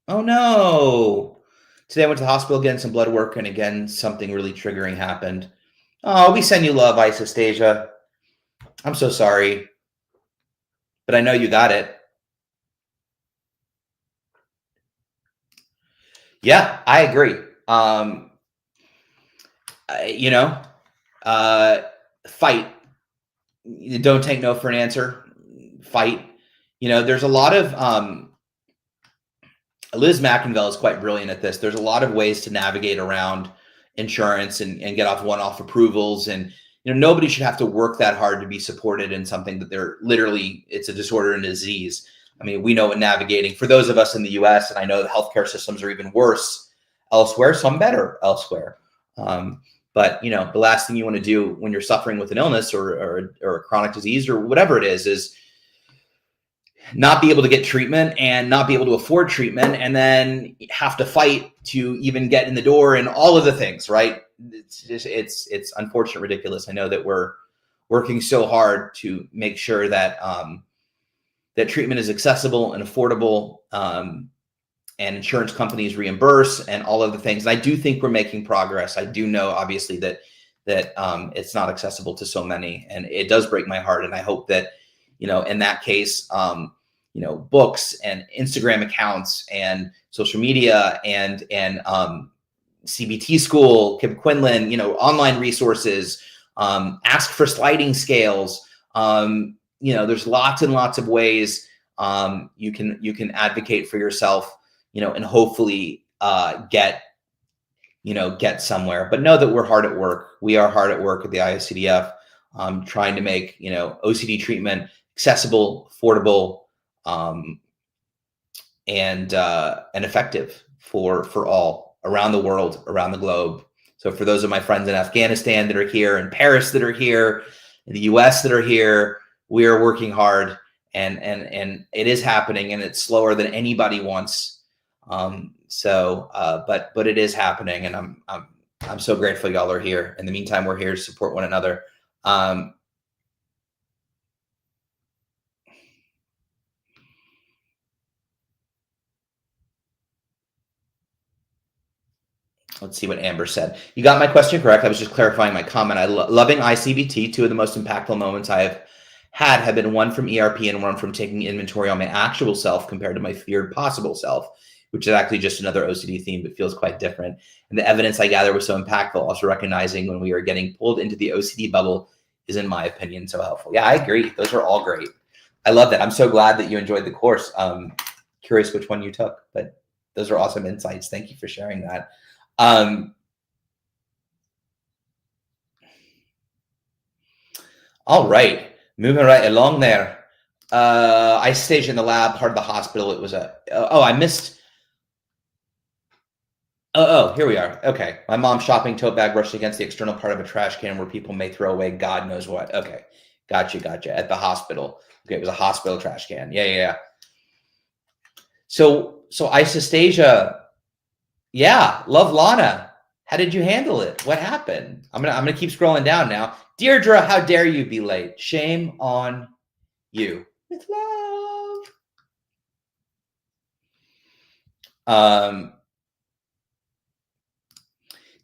no! Today I went to the hospital getting some blood work, and again something really triggering happened. Oh, we send you love, Isostasia. I'm so sorry, but I know you got it. Yeah, I agree. Fight. Don't take no for an answer. Fight. There's a lot of Liz McInville is quite brilliant at this. There's a lot of ways to navigate around insurance and get off one-off approvals. And nobody should have to work that hard to be supported in something that they're literally, it's a disorder and disease. I mean, we know what navigating, for those of us in the US, and I know the healthcare systems are even worse elsewhere, some better elsewhere. But the last thing you want to do when you're suffering with an illness or a chronic disease or whatever it is not be able to get treatment and not be able to afford treatment and then have to fight to even get in the door and all of the things, right? It's unfortunate, ridiculous. I know that we're working so hard to make sure that that treatment is accessible and affordable, and insurance companies reimburse and all of the things. And I do think we're making progress. I do know, obviously, that it's not accessible to so many, and it does break my heart. And I hope that, in that case, books and Instagram accounts and social media and CBT school, Kim Quinlan, online resources, ask for sliding scales. There's lots and lots of ways you can advocate for yourself, and hopefully get somewhere. But know that we're hard at work. We are hard at work at the IOCDF, trying to make OCD treatment accessible, affordable, and effective for all around the world, around the globe. So for those of my friends in Afghanistan that are here, in Paris that are here, in the US that are here, we are working hard, and it is happening, and it's slower than anybody wants. But it is happening, and I'm so grateful y'all are here. In the meantime, we're here to support one another. Let's see what Amber said. You got my question correct. I was just clarifying my comment. Loving ICBT. Two of the most impactful moments I have been one from ERP and one from taking inventory on my actual self compared to my feared possible self, which is actually just another OCD theme, but feels quite different. And the evidence I gather was so impactful. Also recognizing when we are getting pulled into the OCD bubble is, in my opinion, so helpful. Yeah, I agree. Those are all great. I love that. I'm so glad that you enjoyed the course. Curious which one you took, but those are awesome insights. Thank you for sharing that. All right, moving right along there. I staged in the lab, part of the hospital. It was I missed. Oh, here we are. Okay. My mom's shopping tote bag brushed against the external part of a trash can where people may throw away God knows what. Okay. Gotcha. At the hospital. Okay. It was a hospital trash can. Yeah. So isostasia. Yeah. Love Lana. How did you handle it? What happened? I'm gonna keep scrolling down now. Deirdre, how dare you be late? Shame on you. With love.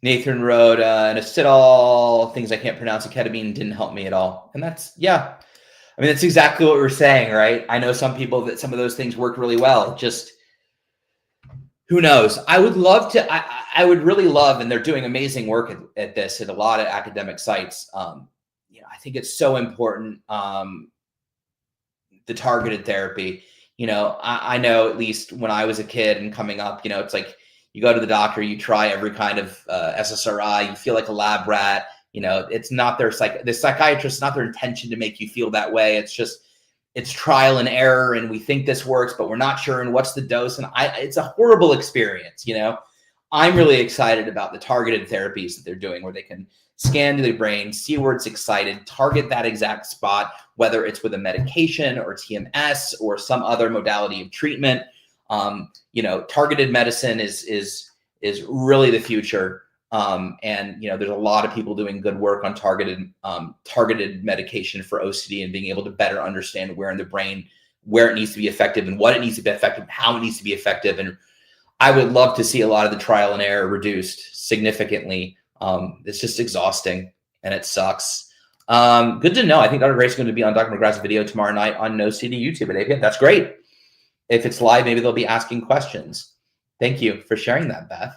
Nathan wrote, and acetal, things I can't pronounce, ketamine didn't help me at all. And that's, yeah. I mean, that's exactly what we're saying, right? I know some people that some of those things work really well. Just who knows? I would love to, I would really love, and they're doing amazing work at this at a lot of academic sites. I think it's so important, the targeted therapy. I know, at least when I was a kid and coming up, it's like you go to the doctor, you try every kind of SSRI, you feel like a lab rat. It's not the psychiatrist, not their intention to make you feel that way. It's trial and error, and we think this works, but we're not sure. And what's the dose? And it's a horrible experience. I'm really excited about the targeted therapies that they're doing, where they can scan to the brain, see where it's excited, target that exact spot, whether it's with a medication or TMS or some other modality of treatment. Targeted medicine is really the future. There's a lot of people doing good work on targeted medication for OCD, and being able to better understand where in the brain, where it needs to be effective and what it needs to be effective, how it needs to be effective. And I would love to see a lot of the trial and error reduced significantly. It's just exhausting, and it sucks. Good to know. I think Dr. Grace is going to be on Dr. McGrath's video tomorrow night on NoCD YouTube at 8 p.m. That's great. If it's live, maybe they'll be asking questions. Thank you for sharing that, Beth.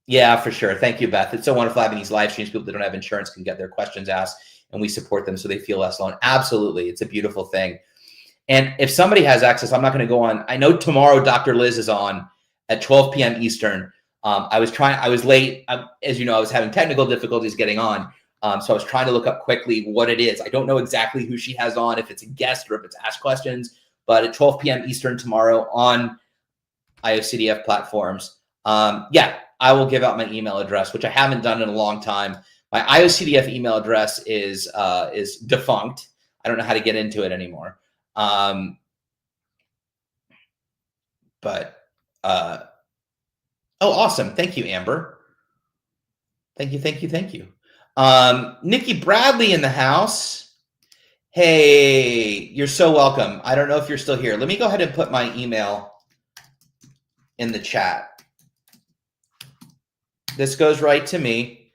Yeah, for sure. Thank you, Beth. It's so wonderful having these live streams. People that don't have insurance can get their questions asked, and we support them so they feel less alone. Absolutely. It's a beautiful thing. And if somebody has access, I'm not going to go on. I know tomorrow Dr. Liz is on at 12 p.m. Eastern. I was late. As you know, I was having technical difficulties getting on. So I was trying to look up quickly what it is. I don't know exactly who she has on, if it's a guest or if it's Ask Questions, but at 12 p.m. Eastern tomorrow on IOCDF platforms. I will give out my email address, which I haven't done in a long time. My IOCDF email address is defunct. I don't know how to get into it anymore. Awesome. Thank you, Amber. Thank you. Nikki Bradley in the house. Hey, you're so welcome. I don't know if you're still here. Let me go ahead and put my email in the chat. This goes right to me.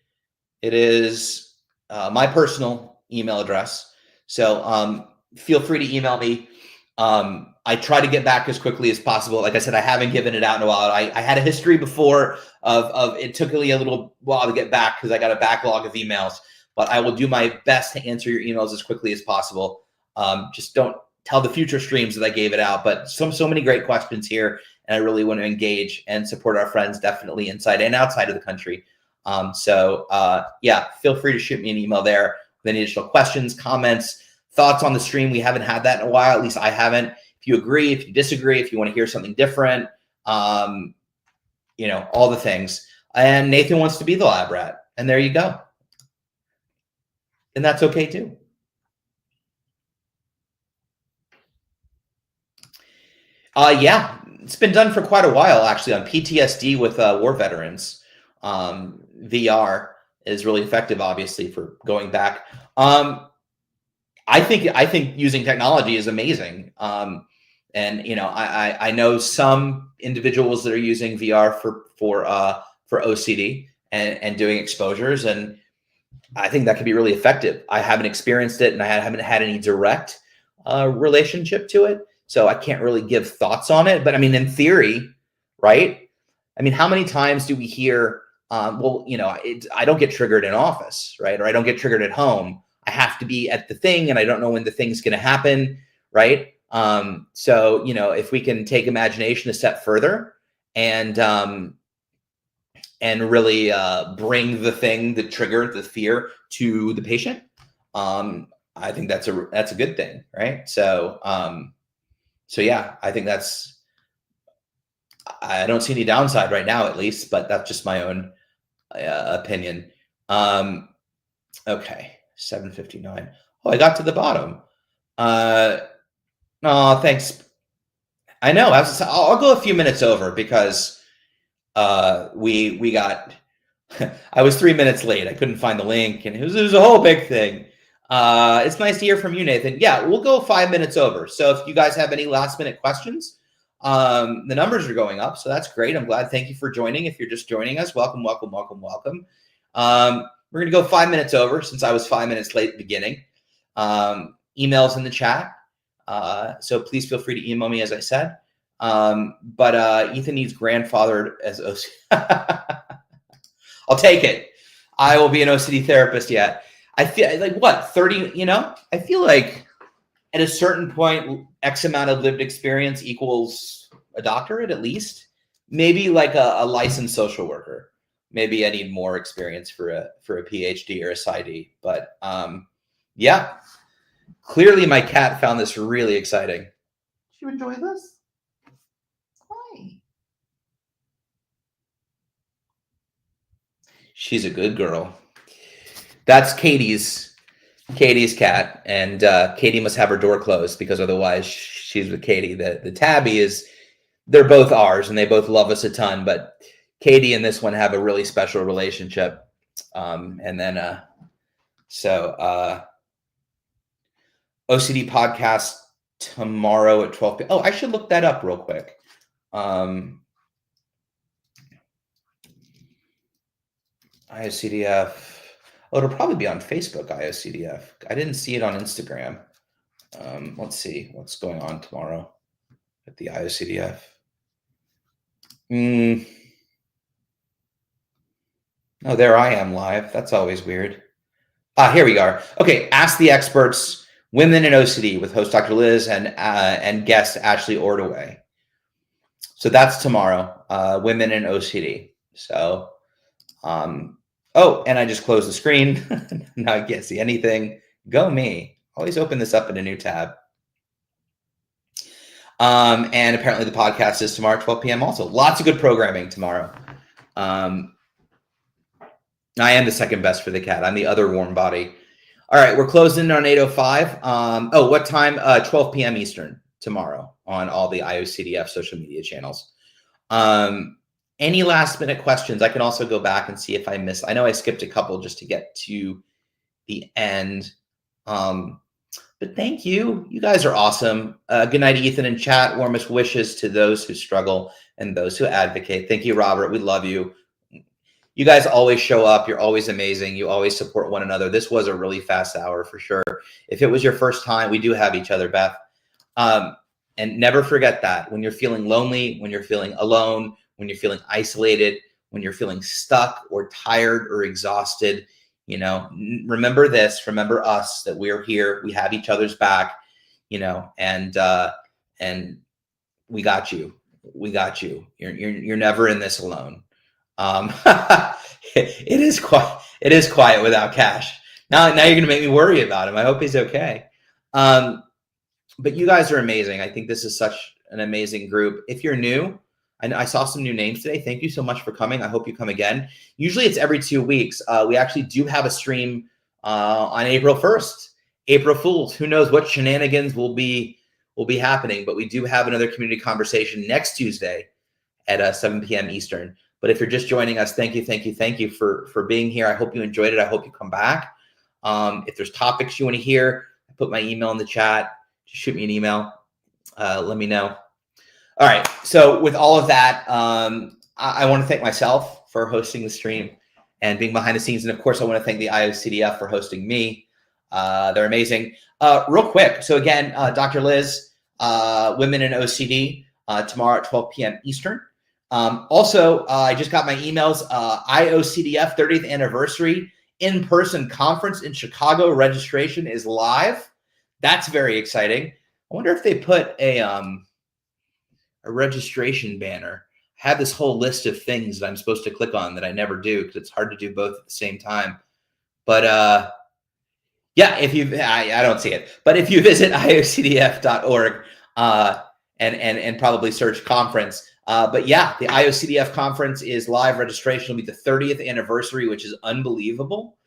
It is my personal email address. So feel free to email me. I try to get back as quickly as possible. Like I said, I haven't given it out in a while. I had a history before of it took me a little while to get back because I got a backlog of emails, but I will do my best to answer your emails as quickly as possible. Just don't tell the future streams that I gave it out, but so many great questions here, and I really want to engage and support our friends definitely inside and outside of the country. Feel free to shoot me an email there with any additional questions, comments, thoughts on the stream. We haven't had that in a while. At least I haven't. If you agree, if you disagree, if you want to hear something different, all the things. And Nathan wants to be the lab rat. And there you go. And that's okay too. Yeah, it's been done for quite a while, actually, on PTSD with war veterans. VR is really effective, obviously, for going back. I think using technology is amazing. And I know some individuals that are using VR for OCD and doing exposures, and I think that can be really effective. I haven't experienced it, and I haven't had any direct relationship to it, so I can't really give thoughts on it. But I mean, in theory, right? I mean, how many times do we hear, well, I don't get triggered in office, right? Or I don't get triggered at home. I have to be at the thing, and I don't know when the thing's going to happen, right? So, if we can take imagination a step further and really bring the trigger, the fear to the patient, I think that's a good thing, right? So, yeah, I think I don't see any downside right now, at least, but that's just my own opinion. Okay, 7:59. Oh, I got to the bottom. Oh, thanks. I know. I'll go a few minutes over because we got. I was 3 minutes late. I couldn't find the link, and it was a whole big thing. It's nice to hear from you, Nathan. Yeah, we'll go 5 minutes over. So if you guys have any last minute questions, the numbers are going up, so that's great. I'm glad. Thank you for joining. If you're just joining us, welcome, welcome, welcome, welcome. We're going to go 5 minutes over since I was 5 minutes late at the beginning. Emails in the chat. So please feel free to email me, as I said. But Ethan needs grandfathered as OCD. I'll take it. I will be an OCD therapist yet. I feel like 30, I feel like at a certain point, X amount of lived experience equals a doctorate, at least. Maybe like a licensed social worker. Maybe I need more experience for a PhD or a PsyD. But yeah, clearly my cat found this really exciting. Did you enjoy this? Hi. She's a good girl. That's Katie's cat, and Katie must have her door closed because otherwise she's with Katie. The tabby they're both ours, and they both love us a ton, but Katie and this one have a really special relationship. And then OCD podcast tomorrow at 12 p.m. Oh, I should look that up real quick. IOCDF. Oh, it'll probably be on Facebook, IOCDF. I didn't see it on Instagram. Let's see what's going on tomorrow at the IOCDF. Oh, there I am live. That's always weird. Here we are. Okay, Ask the Experts, Women in OCD with host Dr. Liz and guest Ashley Ordaway. So that's tomorrow, Women in OCD. So, oh, and I just closed the screen. Now I can't see anything. Go me. Always open this up in a new tab. And apparently the podcast is tomorrow at 12 p.m. also. Lots of good programming tomorrow. I am the second best for the cat. I'm the other warm body. All right, we're closing on 8:05. Oh, what time? 12 p.m. Eastern tomorrow on all the IOCDF social media channels. Any last minute questions? I can also go back and see if I missed. I know I skipped a couple just to get to the end. But thank you. You guys are awesome. Good night, Ethan and chat. Warmest wishes to those who struggle and those who advocate. Thank you, Robert. We love you. You guys always show up. You're always amazing. You always support one another. This was a really fast hour for sure. If it was your first time, we do have each other, Beth. And never forget that when you're feeling lonely, when you're feeling alone, when you're feeling isolated, when you're feeling stuck or tired or exhausted, remember this, remember us, that we're here. We have each other's back, and we got you. We got you. You're never in this alone. It is quiet without Cash. Now you're going to make me worry about him. I hope he's okay. But you guys are amazing. I think this is such an amazing group. If you're new, And I saw some new names today. Thank you so much for coming. I hope you come again. Usually it's every 2 weeks. We actually do have a stream on April 1st. April Fools. Who knows what shenanigans will be happening, but we do have another community conversation next Tuesday at 7 p.m. Eastern. But if you're just joining us, thank you for being here. I hope you enjoyed it. I hope you come back. If there's topics you want to hear, I put my email in the chat. Just shoot me an email. Let me know. All right. So with all of that, I want to thank myself for hosting the stream and being behind the scenes. And of course, I want to thank the IOCDF for hosting me. They're amazing. Real quick. So again, Dr. Liz, Women in OCD, tomorrow at 12 p.m. Eastern. Also, I just got my emails. IOCDF 30th anniversary in-person conference in Chicago. Registration is live. That's very exciting. I wonder if they put a registration banner. I have this whole list of things that I'm supposed to click on that I never do because it's hard to do both at the same time. But yeah, I don't see it. But if you visit iocdf.org and probably search conference. But yeah, the IOCDF conference is live. Registration will be the 30th anniversary, which is unbelievable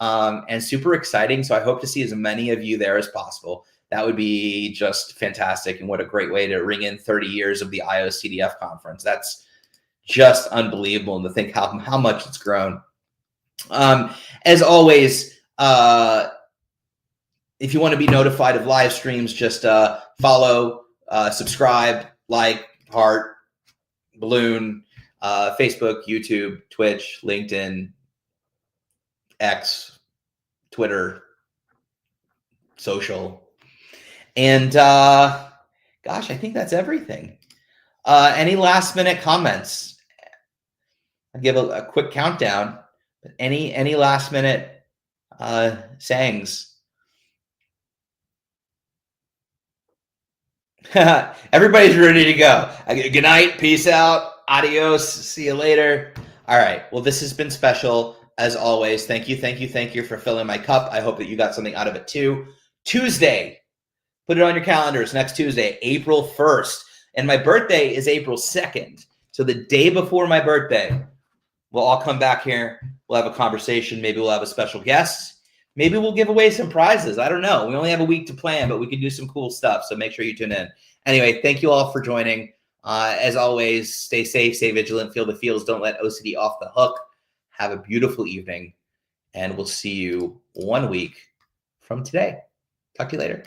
and super exciting. So I hope to see as many of you there as possible. That would be just fantastic. And what a great way to ring in 30 years of the IOCDF conference. That's just unbelievable. And to think how much it's grown. As always, if you want to be notified of live streams, just follow, subscribe, like, heart, balloon, Facebook, YouTube, Twitch, LinkedIn, X, Twitter, social. And gosh, I think that's everything. Any last minute comments? I'll give a quick countdown. But any last minute sayings? Everybody's ready to go. Good night. Peace out. Adios. See you later. All right. Well, this has been special as always. Thank you for filling my cup. I hope that you got something out of it too. Tuesday. Put it on your calendars. Next Tuesday, April 1st. And my birthday is April 2nd. So the day before my birthday, we'll all come back here. We'll have a conversation. Maybe we'll have a special guest. Maybe we'll give away some prizes. I don't know. We only have a week to plan, but we can do some cool stuff. So make sure you tune in. Anyway, thank you all for joining. As always, stay safe, stay vigilant, feel the feels. Don't let OCD off the hook. Have a beautiful evening. And we'll see you 1 week from today. Talk to you later.